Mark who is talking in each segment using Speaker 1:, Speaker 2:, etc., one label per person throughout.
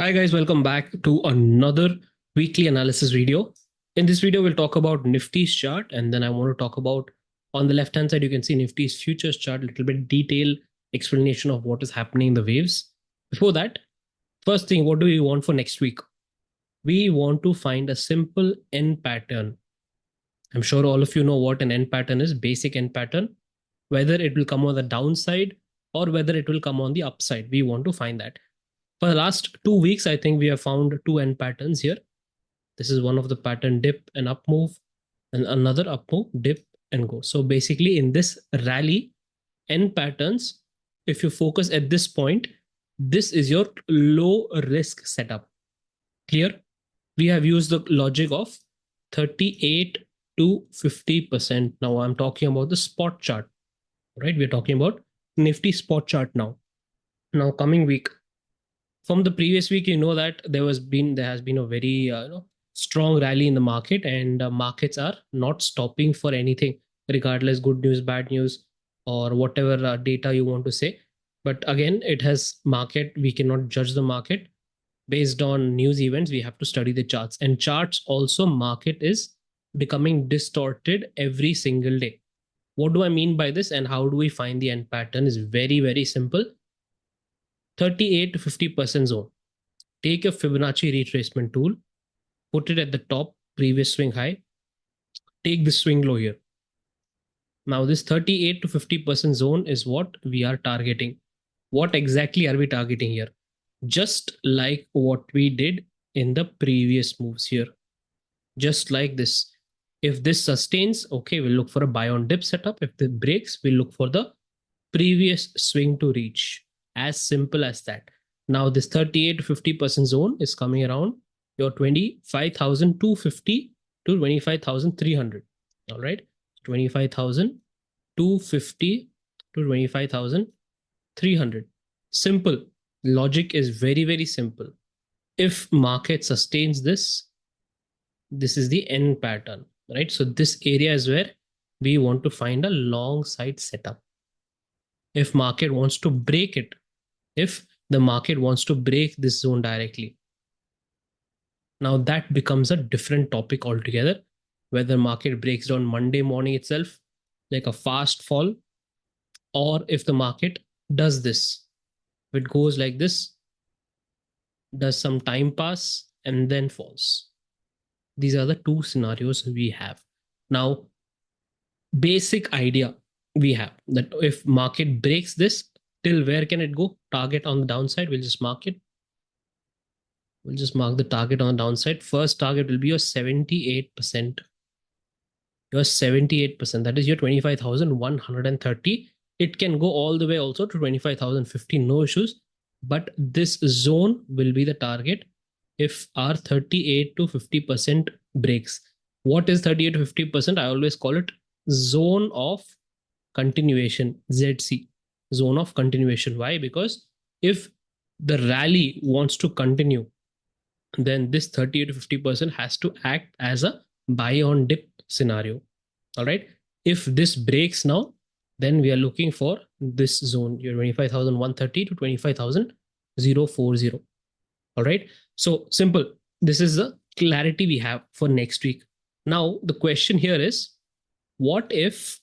Speaker 1: Hi guys, welcome back to another weekly analysis video. In this video, we'll talk about Nifty's chart, and then I want to talk about on the left hand side, you can see Nifty's futures chart, a little bit detailed explanation of what is happening in the waves. Before that, first thing, what do we want for next week? We want to find a simple N pattern. I'm sure all of you know what an N pattern is, basic N pattern, whether it will come on the downside or whether it will come on the upside. We want to find that. For the last 2 weeks, I think we have found two N patterns here. This is one of the pattern dip and up move, and another up move, dip and go. So basically in this rally, N patterns, if you focus at this point, this is your low risk setup. Clear? We have used the logic of 38 to 50%. Now I'm talking about the spot chart, right? We're talking about Nifty spot chart now. Now coming week, from the previous week, you know that there has been a very strong rally in the market, and markets are not stopping for anything, regardless good news, bad news, or whatever data you want to say. But again, it has market. We cannot judge the market based on news events. We have to study the charts, and charts also market is becoming distorted every single day. What do I mean by this, and how do we find the end pattern? Is very simple. 38 to 50% zone. Take a Fibonacci retracement tool, put it at the top, previous swing high, take the swing low here. Now this 38 to 50% zone is what we are targeting. What exactly are we targeting here? Just like what we did in the previous moves here. Just like this. If this sustains, okay, we'll look for a buy on dip setup. If it breaks, we'll look for the previous swing to reach. As simple as that. Now this 38 to 50% zone is coming around your 25,250 to 25,300. All right. 25,250 to 25,300. Simple. Logic is very simple. If market sustains this is the N pattern, right? So this area is where we want to find a long side setup. If market wants to break it, if the market wants to break this zone directly, now that becomes a different topic altogether. Whether market breaks down Monday morning itself, like a fast fall, or if the market does this, if it goes like this, does some time pass and then falls. These are the two scenarios we have. Now, basic idea we have that if market breaks this, till where can it go? Target on the downside, we'll just mark it. We'll just mark the target on the downside. First target will be your 78%. Your 78%, that is your 25,130. It can go all the way also to 25,050, no issues. But this zone will be the target if our 38 to 50% breaks. What is 38 to 50%? I always call it zone of continuation, ZC, zone of continuation. Why? Because if the rally wants to continue, then this 38 to 50% has to act as a buy on dip scenario. All right. If this breaks now, then we are looking for this zone, your 25,130 to 25,040. All right. So simple. This is the clarity we have for next week. Now, the question here is, what if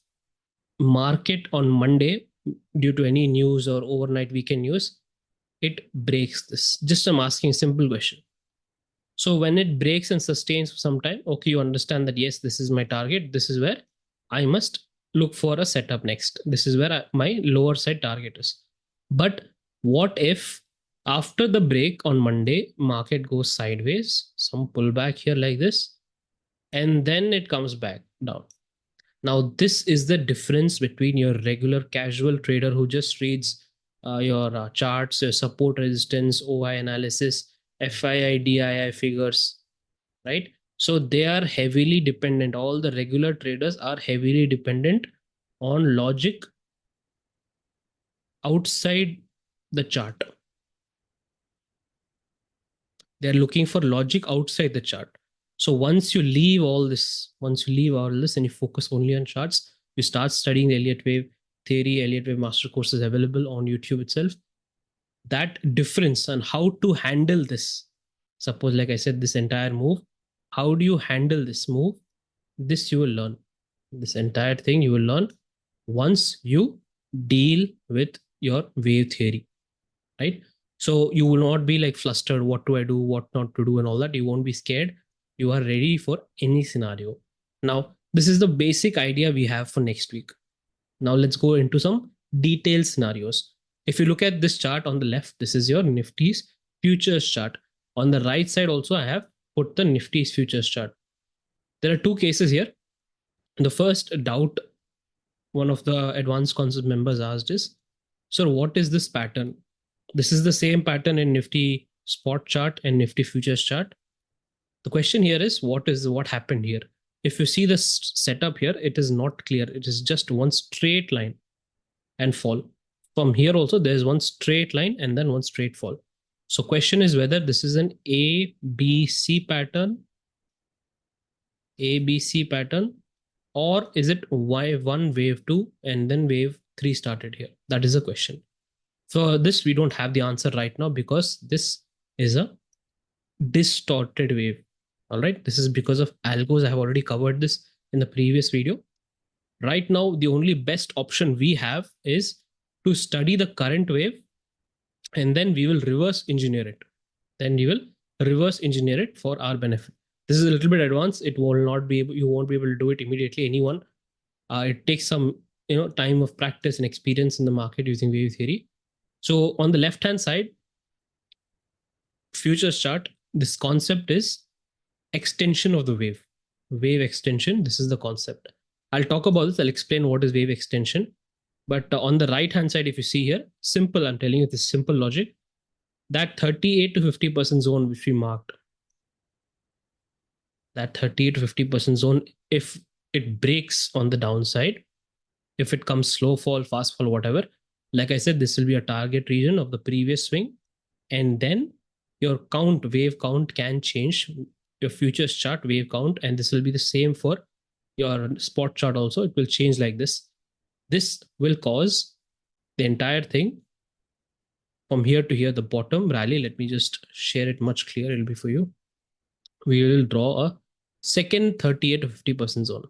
Speaker 1: market on Monday, due to any news or overnight weekend news, it breaks this? Just I'm asking a simple question. So when it breaks and sustains for some time, okay, you understand that, yes, this is my target. This is where I must look for a setup next. This is where my lower side target is. But what if after the break on Monday, market goes sideways, some pullback here like this, and then it comes back down? Now, this is the difference between your regular casual trader who just reads your charts, your support resistance, OI analysis, FII, DII figures, right? So they are heavily dependent. All the regular traders are heavily dependent on logic outside the chart. They're looking for logic outside the chart. So once you leave all this and you focus only on charts, you start studying the Elliott wave theory. Elliott wave master course is available on YouTube itself. that difference and how to handle this. Suppose, like I said, this entire move, how do you handle this move? This you will learn. This entire thing you will learn once you deal with your wave theory, right? So you will not be like flustered, what do I do, what not to do, and all that. You won't be scared. You are ready for any scenario. Now, this is the basic idea we have for next week. Now let's go into some detailed scenarios. If you look at this chart on the left, this is your Nifty's futures chart. On the right side also, I have put the Nifty's futures chart. There are two cases here. The first doubt one of the advanced concept members asked is, sir, what is this pattern? This is the same pattern in Nifty spot chart and Nifty futures chart. The question here is, what happened here? If you see this setup here, it is not clear. It is just one straight line and fall. From here also, there's one straight line and then one straight fall. So question is whether this is an ABC pattern, or is it Y1 wave 2 and then wave 3 started here? That is the question. For this, we don't have the answer right now because this is a distorted wave. All right, this is because of algos. I have already covered this in the previous video. Right now, the only best option we have is to study the current wave and then we will reverse engineer it. Then we will reverse engineer it for our benefit. This is a little bit advanced. It will not be able, you won't be able to do it immediately. Anyone, it takes some time of practice and experience in the market using wave theory. So on the left hand side, futures chart, this concept is extension of the wave extension. This is the concept. I'll talk about this. I'll explain what is wave extension. But on the right hand side, if you see here, simple, I'm telling you this simple logic, that 38 to 50% zone which we marked, that 38 to 50% zone, if it breaks on the downside, if it comes slow fall, fast fall, whatever, like I said, this will be a target region of the previous swing. And then your count, wave count can change, your futures chart wave count, and this will be the same for your spot chart also. It will change like this. This will cause the entire thing from here to here, the bottom rally. Let me just share it much clearer. It'll be for you. We will draw a second 38 to 50% zone.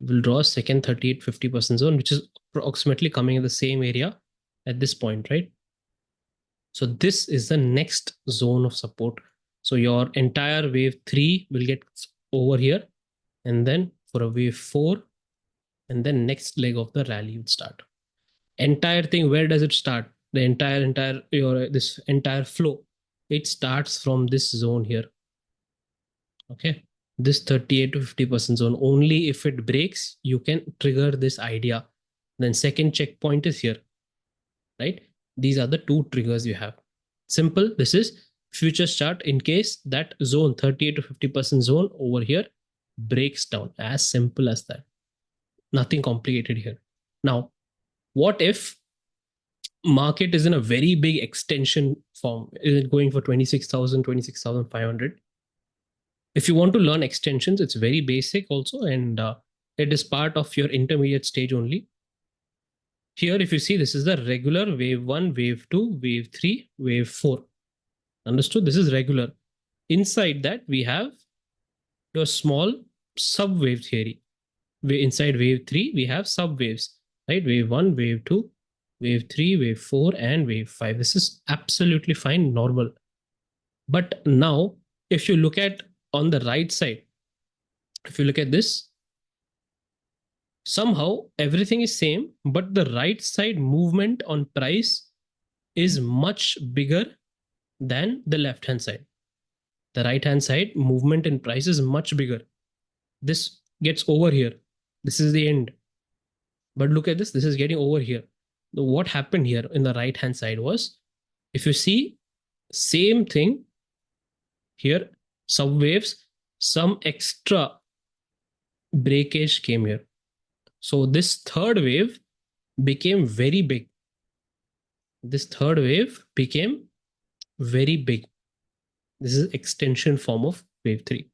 Speaker 1: We'll draw a second 38 50% zone, which is approximately coming in the same area at this point, right? So this is the next zone of support. So your entire wave 3 will get over here, and then for a wave 4, and then next leg of the rally would start. Entire thing, where does it start? The this entire flow, it starts from this zone here. Okay, this 38 to 50% zone. Only if it breaks, you can trigger this idea. Then second checkpoint is here, right? These are the two triggers you have. Simple. This is futures chart in case that zone 38 to 50% zone over here breaks down. As simple as that. Nothing complicated here. Now, what if market is in a very big extension form? Is it going for 26,000, 26,500? If you want to learn extensions, it's very basic also, and it is part of your intermediate stage only. Here, if you see, this is the regular wave 1, wave 2, wave 3, wave 4. Understood? This is regular. Inside that, we have your small sub-wave theory. Inside wave 3, we have sub-waves, right? Wave 1, wave 2, wave 3, wave 4, and wave 5. This is absolutely fine, normal. But now, if you look at on the right side, if you look at this, somehow everything is same, but the right side movement on price is much bigger than the left hand side. The right hand side movement in price is much bigger. This gets over here. This is the end. But look at this. This is getting over here. What happened here in the right hand side was, if you see, same thing here, subwaves, some extra breakage came here. So this third wave became very big. This third wave became very big. This is extension form of wave 3.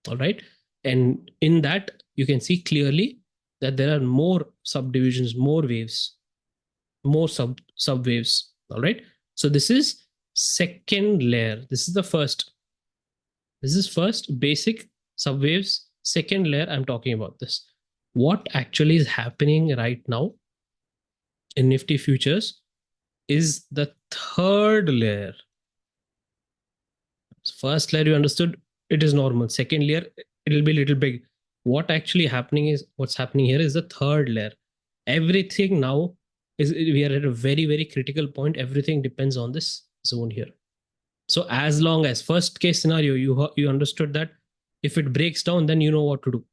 Speaker 1: All right. And in that, you can see clearly that there are more subdivisions, more waves. more sub waves. All right. So this is second layer. This is the first. This is first basic sub waves. Second layer, I'm talking about this. What actually is happening right now in Nifty futures is the third layer. First layer you understood, it is normal. Second layer, it'll be a little big. What's happening here is the third layer. Everything now is, we are at a very, very critical point. Everything depends on this zone here. So as long as first case scenario, you understood that if it breaks down, then you know what to do,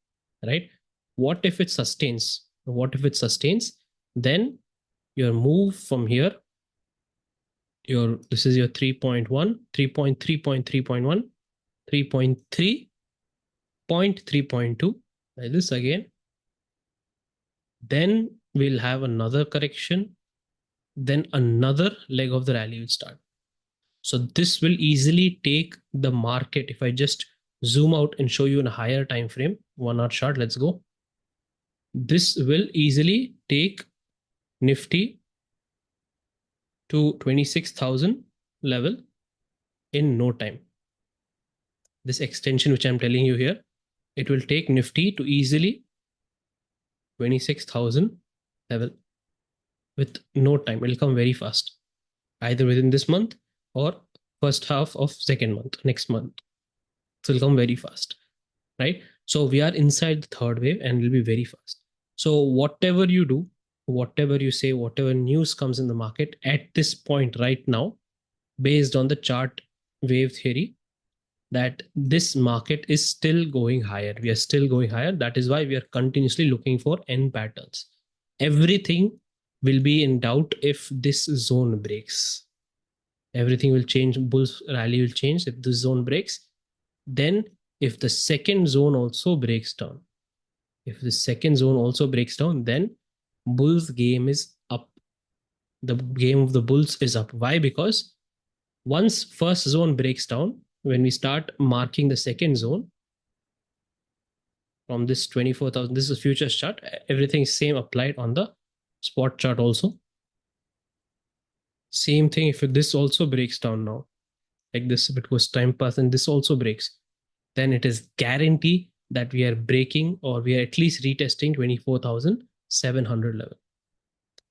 Speaker 1: right? What if it sustains? What if it sustains? Then your move from here, this is your 3.1, 3.3.3.1, 3.3, 0.3.2, like this again. Then we'll have another correction. Then another leg of the rally will start. So this will easily take the market. If I just zoom out and show you in a higher time frame, 1 hour chart, let's go. This will easily take Nifty to 26,000 level in no time. This extension which I'm telling you here, it will take Nifty to easily 26,000 level with no time. It'll come very fast, either within this month or first half of second month, next month. So it'll come very fast, right? So we are inside the third wave and it'll be very fast. So whatever you do, whatever you say, whatever news comes in the market at this point right now, based on the chart wave theory, that this market is still going higher. We are still going higher. That is why we are continuously looking for N patterns. Everything will be in doubt if this zone breaks. Everything will change. Bulls rally will change if this zone breaks. Then if the second zone also breaks down, then bulls game is up. The game of the bulls is up. Why? Because once first zone breaks down, when we start marking the second zone from this 24,000, this is a futures chart. Everything is same applied on the spot chart also. Same thing if this also breaks down now, like this, if it goes time pass and this also breaks, then it is guarantee that we are breaking or we are at least retesting 24,700 level.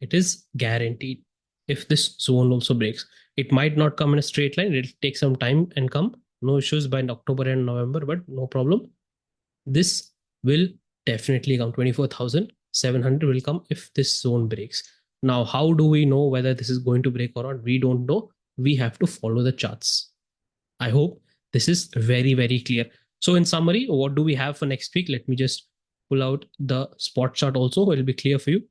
Speaker 1: It is guaranteed if this zone also breaks. It might not come in a straight line. It'll take some time and come. No issues by October and November, but no problem. This will definitely come. 24,700 will come if this zone breaks. Now, how do we know whether this is going to break or not? We don't know. We have to follow the charts. I hope this is very, very clear. So in summary, what do we have for next week? Let me just pull out the spot chart also. It'll be clear for you.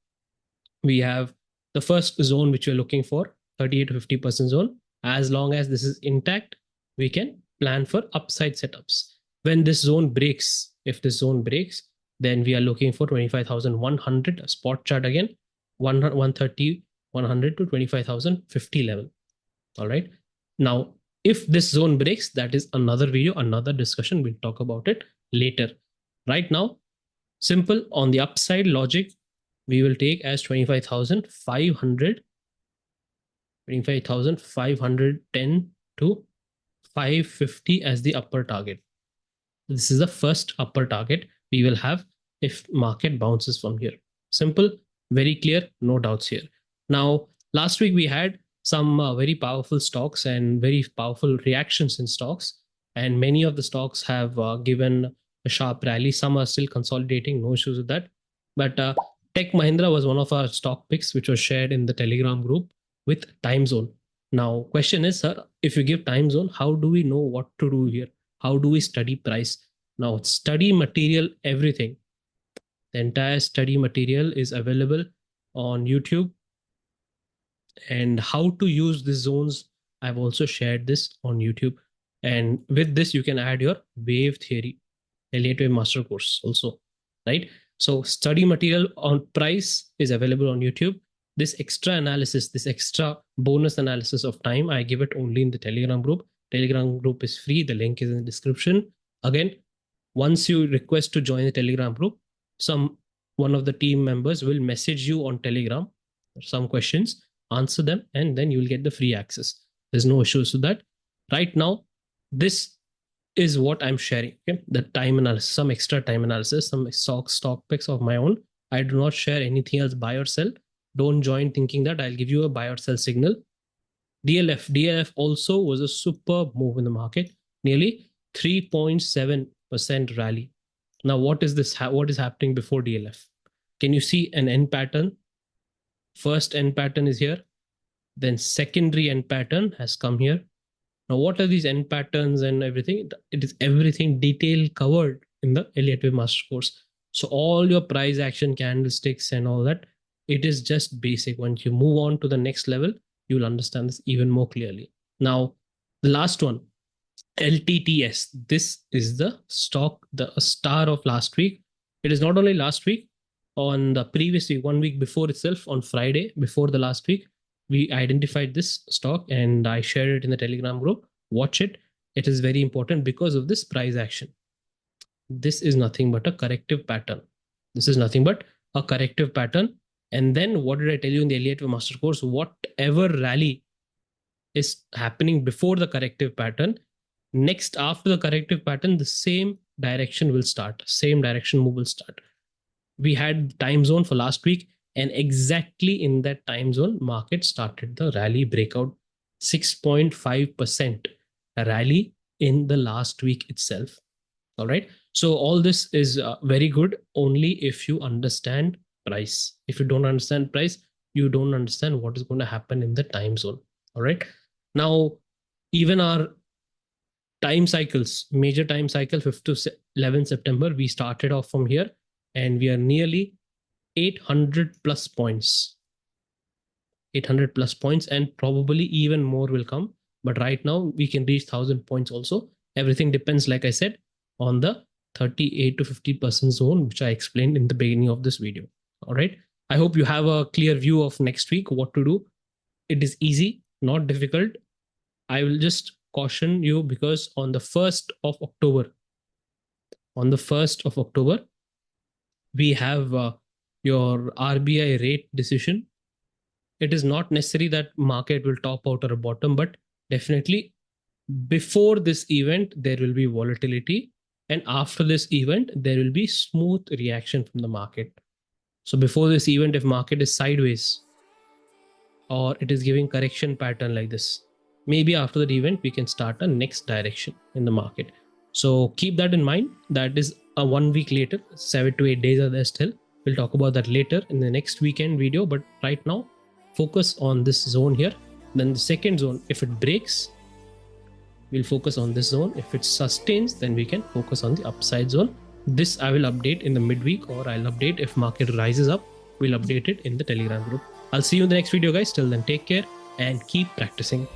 Speaker 1: We have the first zone which we're looking for, 38 to 50% zone. As long as this is intact, we can plan for upside setups. When this zone breaks, if this zone breaks, then we are looking for 25,100 spot chart again, 130, 100 to 25,050 level. All right. Now, if this zone breaks, that is another video, another discussion. We'll talk about it later. Right now, simple on the upside logic, we will take as 25,500, 25,510 to 550 as the upper target. This is the first upper target we will have if market bounces from here. Simple, very clear, no doubts here. Now, last week we had some very powerful stocks and very powerful reactions in stocks. And many of the stocks have given a sharp rally. Some are still consolidating, no issues with that. But Tech Mahindra was one of our stock picks, which was shared in the Telegram group with time zone. Now, question is, sir, if you give time zone, how do we know what to do here? How do we study price? Now, study material, everything. The entire study material is available on YouTube. And how to use the zones, I've also shared this on YouTube. And with this, you can add your wave theory, Elliot Wave Master Course also, right? So study material on price is available on YouTube. This extra analysis, this extra bonus analysis of time, I give it only in the Telegram group. Telegram group is free. The link is in the description. Again, once you request to join the Telegram group, one of the team members will message you on Telegram some questions, answer them, and then you'll get the free access. There's no issues with that. Right now, this is what I'm sharing. Okay? The time analysis, some extra time analysis, some stock picks of my own. I do not share anything else, buy or sell. Don't join thinking that I'll give you a buy or sell signal. DLF also was a super move in the market, nearly 3.7% rally. Now, what is this? What is happening before DLF? Can you see an end pattern? First end pattern is here. Then secondary end pattern has come here. Now, what are these end patterns and everything? It is everything detail covered in the Elliot Wave Master Course. So all your price action candlesticks and all that, it is just basic. Once you move on to the next level, you will understand this even more clearly. Now, the last one, LTTS. This is the stock, the star of last week. It is not only last week, on the previous week, 1 week before itself, on Friday before the last week, we identified this stock and I shared it in the Telegram group. Watch it. It is very important because of this price action. This is nothing but a corrective pattern. This is nothing but a corrective pattern. And then what did I tell you in the Elliot Wave Master Course? Whatever rally is happening before the corrective pattern, next after the corrective pattern, the same direction will start. Same direction move will start. We had time zone for last week, and exactly in that time zone, market started the rally breakout. 6.5% rally in the last week itself. All right. So all this is very good only if you understand price. If you don't understand price, you don't understand what is going to happen in the time zone. All right. Now, even our time cycles, major time cycle, 5th to 11th September, we started off from here and we are nearly 800 plus points. 800 plus points, and probably even more will come. But right now we can reach 1,000 points also. Everything depends, like I said, on the 38 to 50% zone, which I explained in the beginning of this video. All right. I hope you have a clear view of next week, what to do. It is easy, not difficult. I will just caution you because on the 1st of October, we have your RBI rate decision. It is not necessary that market will top out or bottom, but definitely before this event, there will be volatility. And after this event, there will be smooth reaction from the market. So before this event, if market is sideways or it is giving correction pattern like this, maybe after that event, we can start a next direction in the market. So keep that in mind. That is a 1 week later, 7 to 8 days are there still. We'll talk about that later in the next weekend video. But right now, focus on this zone here. Then the second zone, if it breaks, we'll focus on this zone. If it sustains, then we can focus on the upside zone. This I will update in the midweek, or I'll update if market rises up. We'll update it in the Telegram group. I'll see you in the next video, guys. Till then, take care and keep practicing.